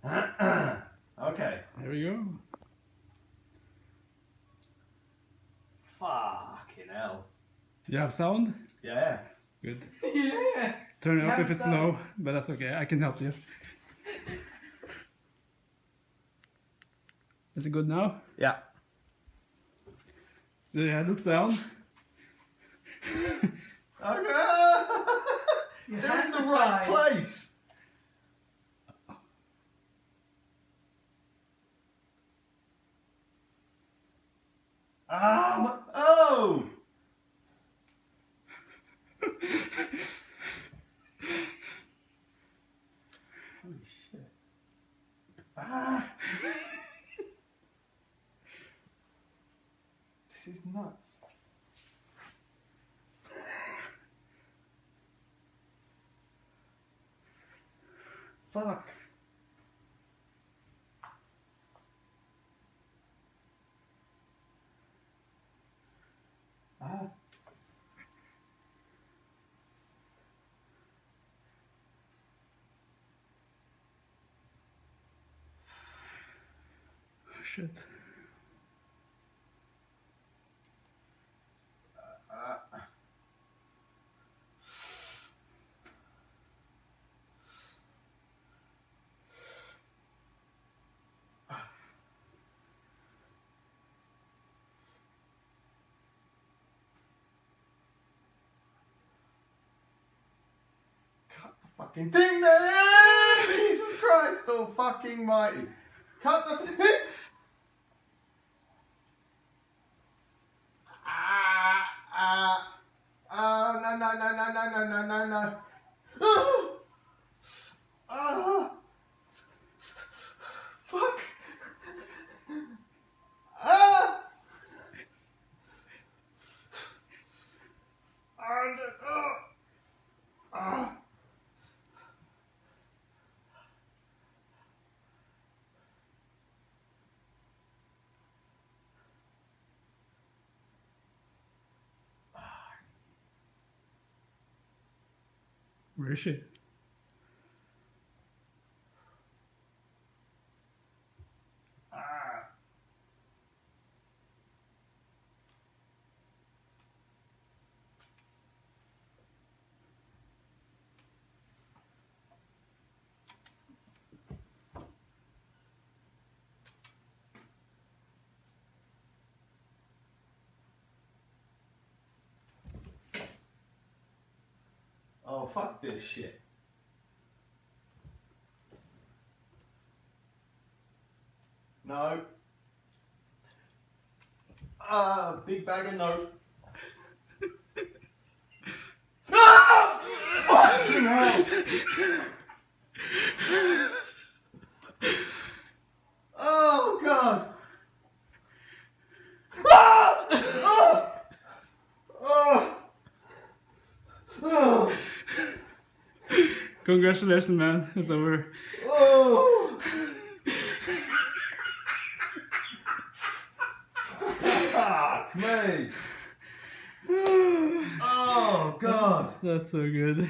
Okay. Here we go. Fucking hell. You have sound? Yeah. Good. Yeah. Turn it up You if have it's sound. low, but that's okay. I can help you. Is it good now? Yeah. So yeah, look down. Okay. Your They're in hands the are right tied. place. Oh! Holy shit. This is nuts. Fuck. Oh, shit. Cut the fucking thing there! Jesus Christ, oh fucking mighty. Cut the thing! No, no, no, no, no, no, no, no, no. Fuck. Where is she? Oh, fuck this shit. No. Big bag of note. Fucking hell! Oh, God! Congratulations, man. It's over. Oh! Fuck me! Oh, God! That's so good.